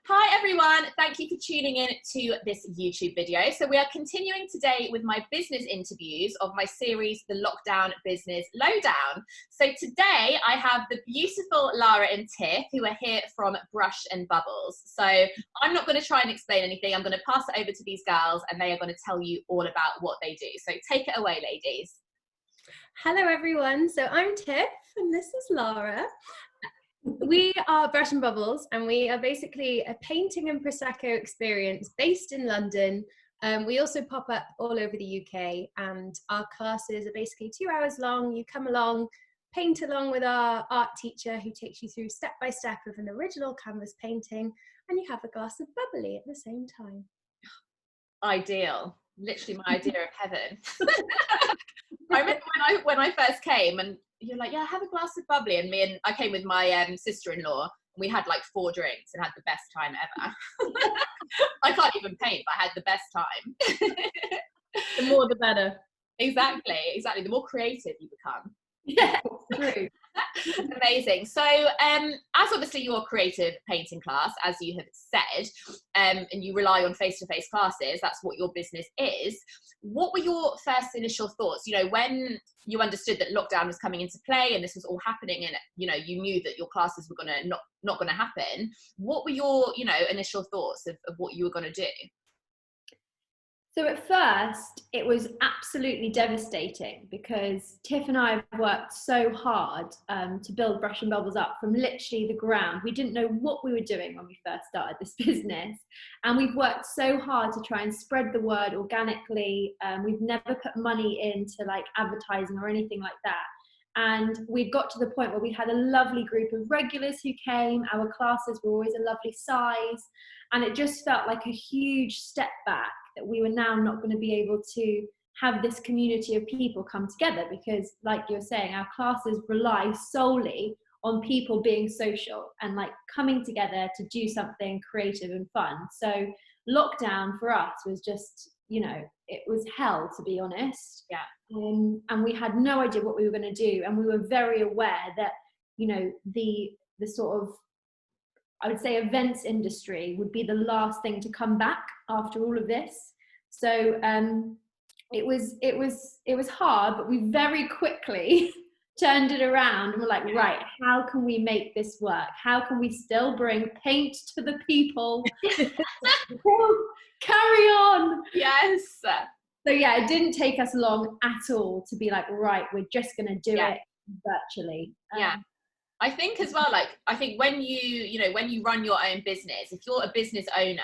Hi everyone, thank you for tuning in to this YouTube video. So we are continuing today with my business interviews of my series, The Lockdown Business Lowdown. So today I have the beautiful Lara and Tiff who are here from Brush and Bubbles. So I'm not going to try and explain anything. I'm going to pass it over to these girls and they are going to tell you all about what they do. So take it away, ladies. Hello everyone, so I'm Tiff and this is Lara. We are Brush and Bubbles and we are basically a painting and Prosecco experience based in London. We also pop up all over the UK and our classes are basically 2 hours long. You come along, paint along with our art teacher who takes you through step by step of an original canvas painting, and you have a glass of bubbly at the same time. Ideal. Literally my idea of heaven. I remember when I first came and you're like, yeah, have a glass of bubbly, and I came with my sister-in-law and we had like 4 drinks and had the best time ever. I can't even paint, but I had the best time. The more the better. Exactly. The more creative you become. Yeah, true. Amazing. So as obviously your creative painting class, as you have said, and you rely on face-to-face classes, that's what your business is. What were your first initial thoughts, you know, when you understood that lockdown was coming into play and this was all happening and, you know, you knew that your classes were going to not going to happen? What were your, you know, initial thoughts of what you were going to do? So at first, it was absolutely devastating because Tiff and I have worked so hard to build Brush and Bubbles up from literally the ground. We didn't know what we were doing when we first started this business. And we've worked so hard to try and spread the word organically. We've never put money into like advertising or anything like that. And we got to the point where we had a lovely group of regulars who came. Our classes were always a lovely size. And it just felt like a huge step back that we were now not going to be able to have this community of people come together because, like you're saying, our classes rely solely on people being social and like coming together to do something creative and fun. So lockdown for us was just, you know, it was hell, to be honest. Yeah. And we had no idea what we were going to do. And we were very aware that, you know, the sort of, I would say, events industry would be the last thing to come back after all of this. So it was hard, but we very quickly turned it around and we're like, right, how can we make this work? How can we still bring paint to the people? Carry on. Yes. So yeah, it didn't take us long at all to be like, right, we're just going to do it virtually. Yeah. I think as well, like, I think when you run your own business, if you're a business owner,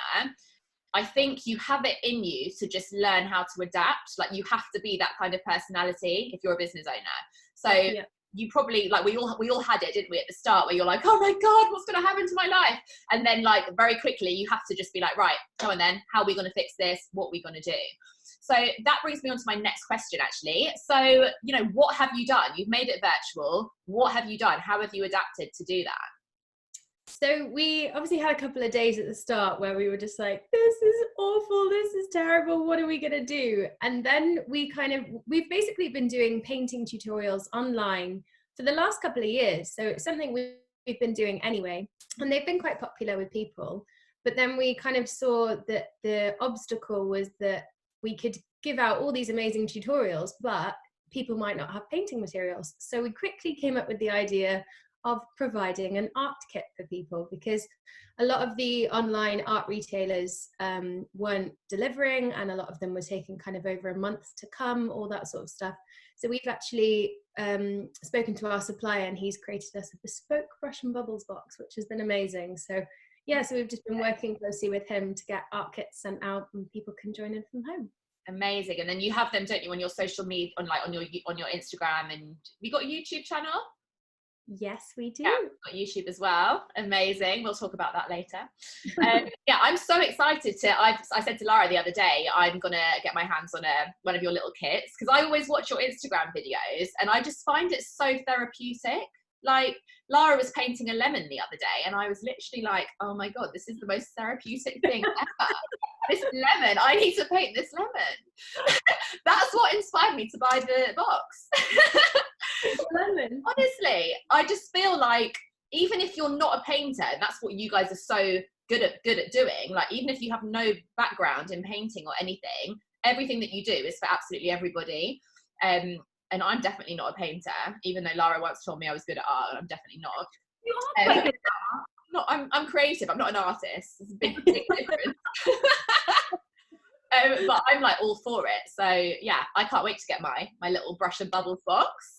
I think you have it in you to just learn how to adapt. Like, you have to be that kind of personality if you're a business owner. So you probably, like, we all had it, didn't we, at the start, where you're like, oh my God, what's going to happen to my life? And then, like, very quickly, you have to just be like, right, go on then, how are we going to fix this? What are we going to do? So that brings me on to my next question, actually. So, you know, what have you done? You've made it virtual. What have you done? How have you adapted to do that? So we obviously had a couple of days at the start where we were just like, this is awful, this is terrible, what are we gonna do? And then we've basically been doing painting tutorials online for the last couple of years. So it's something we've been doing anyway, and they've been quite popular with people. But then we kind of saw that the obstacle was that we could give out all these amazing tutorials, but people might not have painting materials. So we quickly came up with the idea of providing an art kit for people, because a lot of the online art retailers weren't delivering, and a lot of them were taking kind of over a month to come, all that sort of stuff. So we've actually spoken to our supplier and he's created us a bespoke Brush and Bubbles box, which has been amazing. So yeah, so we've just been working closely with him to get art kits sent out and people can join in from home. Amazing. And then you have them, don't you, on your social media, on your Instagram, and you got a YouTube channel? Yes, we do. Yeah, we've got YouTube as well. Amazing. We'll talk about that later. Yeah, I'm so excited I said to Lara the other day, I'm going to get my hands on one of your little kits, because I always watch your Instagram videos and I just find it so therapeutic. Like, Lara was painting a lemon the other day and I was literally like, oh my God, this is the most therapeutic thing ever. This lemon, I need to paint this lemon. That's what inspired me to buy the box. Lemon. Honestly, I just feel like, even if you're not a painter, and that's what you guys are so good at doing. Like, even if you have no background in painting or anything, everything that you do is for absolutely everybody. And I'm definitely not a painter, even though Lara once told me I was good at art. I'm definitely not. You are quite good at art. I'm creative. I'm not an artist. It's a big difference. But I'm like all for it. So yeah, I can't wait to get my little brush and bubbles box.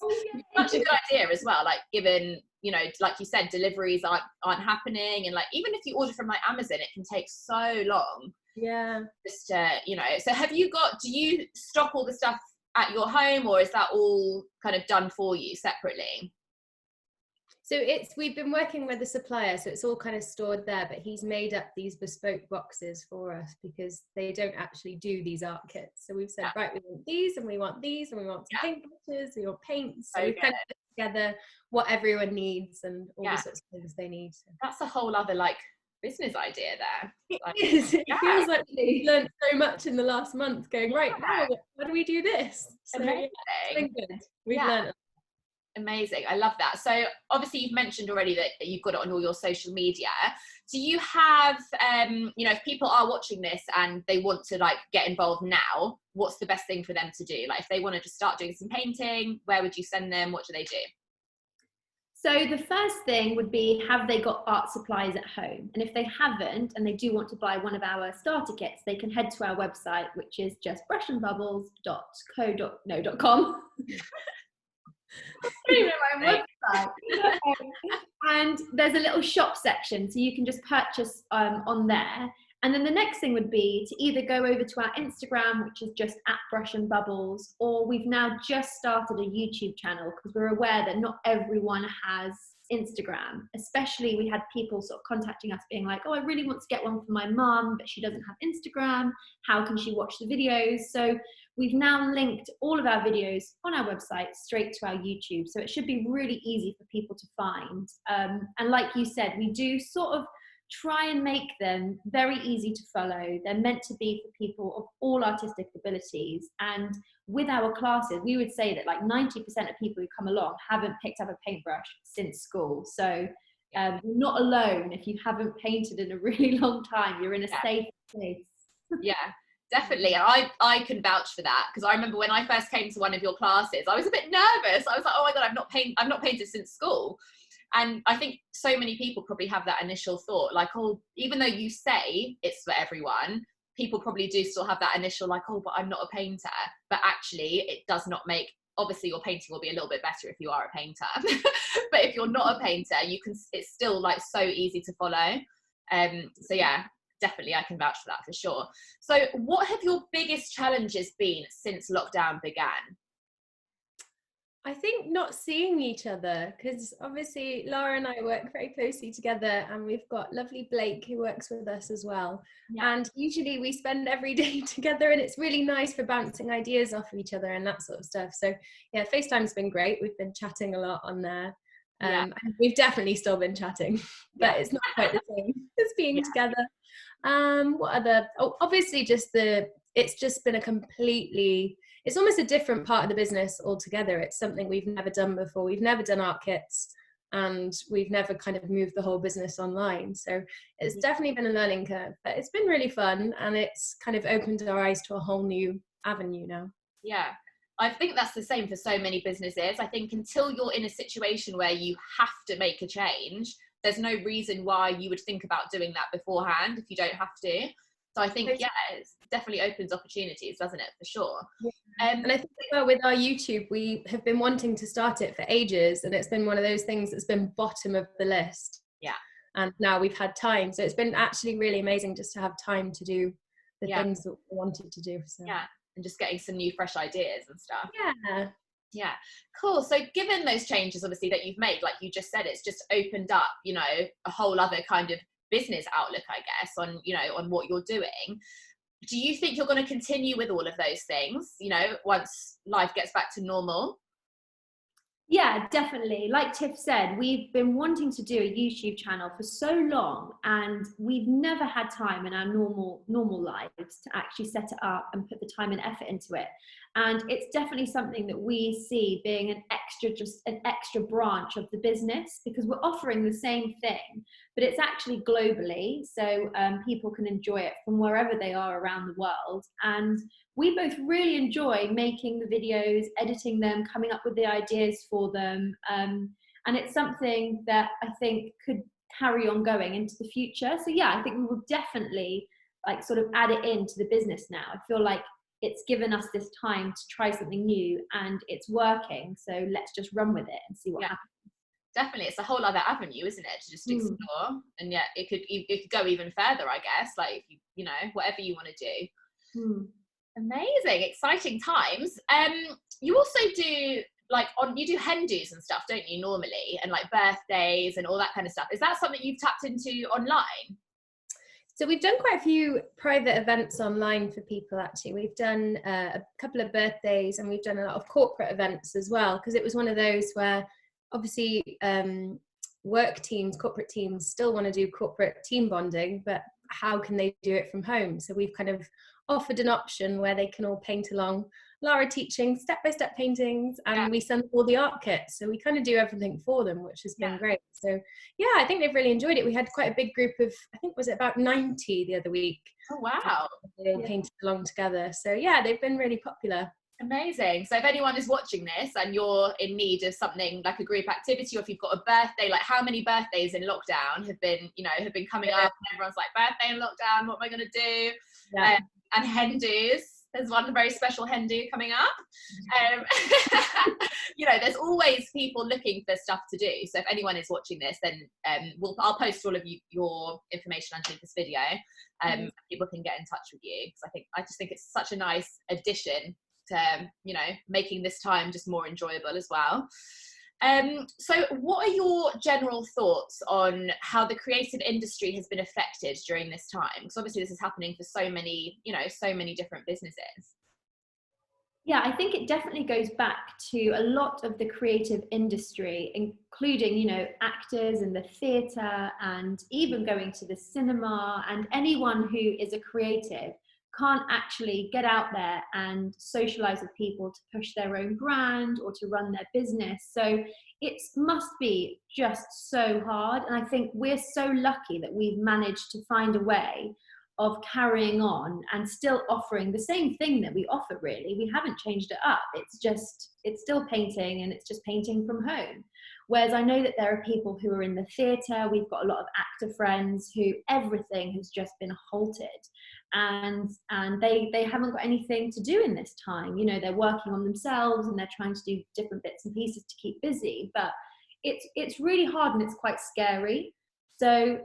Such a good idea as well. Like, given, you know, like you said, deliveries aren't happening, and like, even if you order from like Amazon, it can take so long. Yeah. Just you know. So do you stock all the stuff at your home, or is that all kind of done for you separately? So we've been working with the supplier, so it's all kind of stored there, but he's made up these bespoke boxes for us because they don't actually do these art kits. So we've said, right, we want these and we want these and we want some paint brushes, we want paints. So we've kind of put together what everyone needs and all the sorts of things they need. So that's a whole other like business idea there. Like, it is. It feels like we've learned so much in the last month going, right, now, how do we do this? So amazing. It's been good. We've learned. Amazing. I love that. So obviously you've mentioned already that you've got it on all your social media. Do you have, you know, if people are watching this and they want to like get involved now, what's the best thing for them to do? Like, if they want to just start doing some painting, where would you send them? What do they do? So the first thing would be, have they got art supplies at home? And if they haven't, and they do want to buy one of our starter kits, they can head to our website, which is just brushandbubbles.co.no.com. My website. And there's a little shop section, so you can just purchase on there. And then the next thing would be to either go over to our Instagram, which is just @brushandbubbles, or we've now just started a YouTube channel because we're aware that not everyone has Instagram. Especially, we had people sort of contacting us being like, oh, I really want to get one for my mum, but she doesn't have Instagram. How can she watch the videos? So we've now linked all of our videos on our website straight to our YouTube. So it should be really easy for people to find. And like you said, we do sort of try and make them very easy to follow. They're meant to be for people of all artistic abilities. And with our classes, we would say that like 90% of people who come along haven't picked up a paintbrush since school. So you're not alone if you haven't painted in a really long time. You're in a safe place. Yeah. Definitely. I can vouch for that, because I remember when I first came to one of your classes, I was a bit nervous. I was like, oh my God, I've not painted since school. And I think so many people probably have that initial thought, like, oh, even though you say it's for everyone, people probably do still have that initial like, oh, but I'm not a painter. But actually, it does not make, obviously your painting will be a little bit better if you are a painter. But if you're not a painter, it's still like so easy to follow. So yeah, definitely I can vouch for that for sure. So what have your biggest challenges been since lockdown began? I think not seeing each other, because obviously Lara and I work very closely together, and we've got lovely Blake who works with us as well. And usually we spend every day together, and it's really nice for bouncing ideas off of each other and that sort of stuff. So yeah, FaceTime's been great. We've been chatting a lot on there. And we've definitely still been chatting, but it's not quite the same as being together. What other, obviously it's just been it's almost a different part of the business altogether. It's something we've never done before. We've never done art kits, and we've never kind of moved the whole business online. So it's definitely been a learning curve, but it's been really fun, and it's kind of opened our eyes to a whole new avenue now. Yeah. I think that's the same for so many businesses. I think until you're in a situation where you have to make a change, there's no reason why you would think about doing that beforehand if you don't have to. So I think, it definitely opens opportunities, doesn't it, for sure. And I think as well with our YouTube, we have been wanting to start it for ages, and it's been one of those things that's been bottom of the list. Yeah. And now we've had time. So it's been actually really amazing just to have time to do the things that we wanted to do. So. Yeah. And just getting some new fresh ideas and stuff. Yeah. Cool. So given those changes obviously that you've made, like you just said, it's just opened up, you know, a whole other kind of business outlook, I guess, on, you know, on what you're doing. Do you think you're going to continue with all of those things, you know, once life gets back to normal? Yeah, definitely. Like Tiff said, we've been wanting to do a YouTube channel for so long, and we've never had time in our normal lives to actually set it up and put the time and effort into it. And it's definitely something that we see being just an extra branch of the business, because we're offering the same thing, but it's actually globally, so people can enjoy it from wherever they are around the world. And we both really enjoy making the videos, editing them, coming up with the ideas for them, and it's something that I think could carry on going into the future. So yeah, I think we will definitely like sort of add it into the business now. I feel like it's given us this time to try something new and it's working, so let's just run with it and see what happens. Definitely, it's a whole other avenue, isn't it, to just explore. And yet it could go even further, I guess, like, you know, whatever you want to do. Amazing, exciting times. You also do like you do hen do's and stuff, don't you, normally, and like birthdays and all that kind of stuff. Is that something you've tapped into online? So we've done quite a few private events online for people, actually. We've done a couple of birthdays, and we've done a lot of corporate events as well, because it was one of those where obviously work teams, corporate teams still want to do corporate team bonding, but how can they do it from home? So we've kind of offered an option where they can all paint along. Lara teaching step-by-step paintings, and we send all the art kits, so we kind of do everything for them, which has been great. So yeah, I think they've really enjoyed it. We had quite a big group of, I think, was it about 90 the other week? Oh wow, they all painted along together. So yeah, they've been really popular. Amazing. So if anyone is watching this and you're in need of something like a group activity, or if you've got a birthday, like how many birthdays in lockdown have been coming up, and everyone's like, birthday in lockdown, what am I going to do? And hen do's. There's one very special hen do coming up. You know, there's always people looking for stuff to do. So if anyone is watching this, then I'll post all of your information underneath this video. People can get in touch with you, because I just think it's such a nice addition to, you know, making this time just more enjoyable as well. So what are your general thoughts on how the creative industry has been affected during this time? Because obviously this is happening for so many different businesses. Yeah, I think it definitely goes back to a lot of the creative industry, including, you know, actors in the theatre and even going to the cinema, and anyone who is a creative can't actually get out there and socialize with people to push their own brand or to run their business. So it must be just so hard. And I think we're so lucky that we've managed to find a way of carrying on and still offering the same thing that we offer, really. We haven't changed it up. It's still painting, and it's just painting from home. Whereas I know that there are people who are in the theatre. We've got a lot of actor friends who everything has just been halted, and they haven't got anything to do in this time. You know, they're working on themselves and they're trying to do different bits and pieces to keep busy, but it's really hard and it's quite scary. So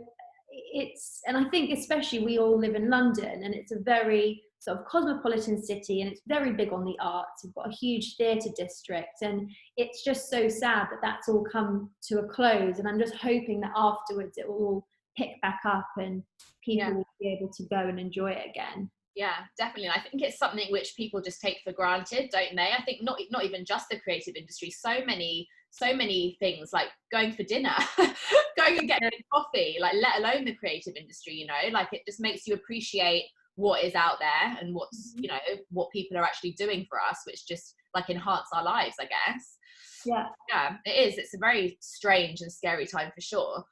and I think especially we all live in London, and it's a very sort of cosmopolitan city, and it's very big on the arts. We've got a huge theatre district, and it's just so sad that that's all come to a close. And I'm just hoping that afterwards it will all pick back up and people will be able to go and enjoy it again. Yeah, definitely. And I think it's something which people just take for granted, don't they? I think not even just the creative industry, so many things, like going for dinner, going and getting coffee, like let alone the creative industry, you know, like it just makes you appreciate what is out there and what's, you know, what people are actually doing for us, which just like enhance our lives, I guess. Yeah, it is. It's a very strange and scary time for sure.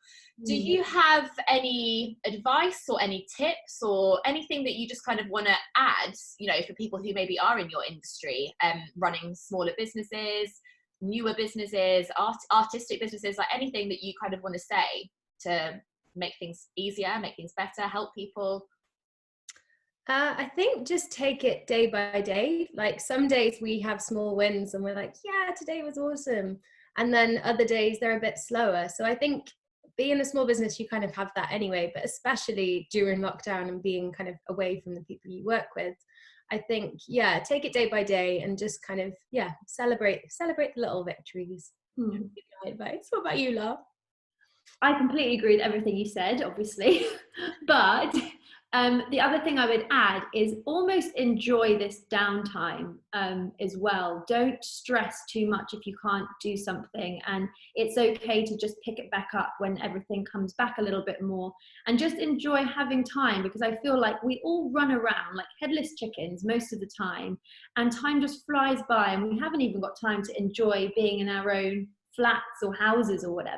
Do you have any advice or any tips or anything that you just kind of want to add, you know, for people who maybe are in your industry, running smaller businesses, newer businesses, artistic businesses, like anything that you kind of want to say to make things easier, make things better, help people? I think just take it day by day. Like some days we have small wins and we're like, yeah, today was awesome. And then other days they're a bit slower. So I think being a small business, you kind of have that anyway, but especially during lockdown and being kind of away from the people you work with, I think, yeah, take it day by day and just kind of, yeah, celebrate the little victories. My advice. What about you, Lara? I completely agree with everything you said, obviously. But the other thing I would add is almost enjoy this downtime as well. Don't stress too much if you can't do something, and it's okay to just pick it back up when everything comes back a little bit more, and just enjoy having time, because I feel like we all run around like headless chickens most of the time, and time just flies by and we haven't even got time to enjoy being in our own flats or houses or whatever.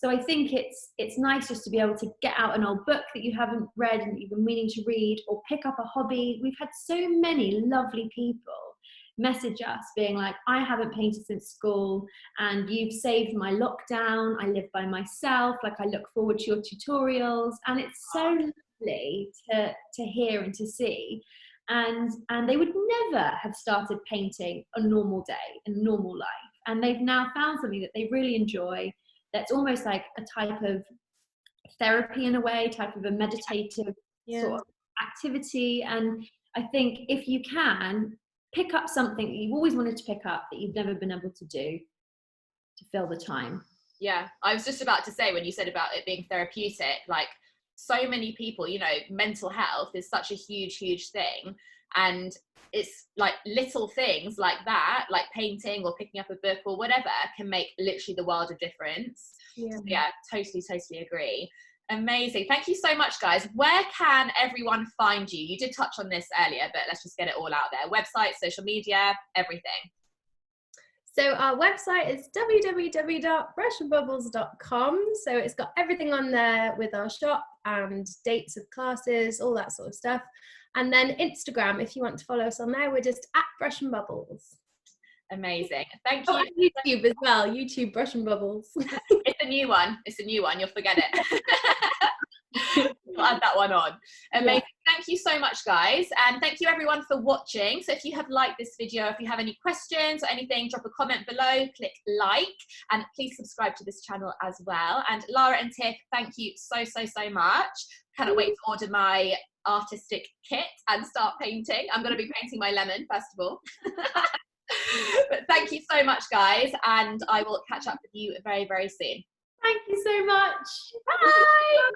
So I think it's nice just to be able to get out an old book that you haven't read and you've been meaning to read, or pick up a hobby. We've had so many lovely people message us being like, I haven't painted since school and you've saved my lockdown. I live by myself. Like, I look forward to your tutorials. And it's so lovely to hear and to see. And they would never have started painting a normal day, a normal life. And they've now found something that they really enjoy, that's almost like a type of therapy in a way, type of a meditative sort of activity. And I think if you can pick up something that you've always wanted to pick up that you've never been able to do, to fill the time. Yeah, I was just about to say, when you said about it being therapeutic, like, so many people, you know, mental health is such a huge thing, and it's like little things like that, like painting or picking up a book or whatever, can make literally the world of difference. So yeah, totally agree. Amazing. Thank you so much, guys. Where can everyone find you? You did touch on this earlier, but let's just get it all out there. Website, social media, everything. So our website is www.brushandbubbles.com. So it's got everything on there with our shop and dates of classes, all that sort of stuff. And then Instagram, if you want to follow us on there, we're just @brushandbubbles. Amazing. Thank you. Oh, and YouTube as well. YouTube Brush and Bubbles. It's a new one. You'll forget it. We'll add that one on. Amazing. Yeah. Thank you so much, guys. And thank you everyone for watching. So if you have liked this video, if you have any questions or anything, drop a comment below, click like, and please subscribe to this channel as well. And Lara and Tiff, thank you so much. Cannot wait to order my artistic kit and start painting. I'm going to be painting my lemon first of all. But thank you so much, guys, and I will catch up with you very soon. Thank you so much. Bye.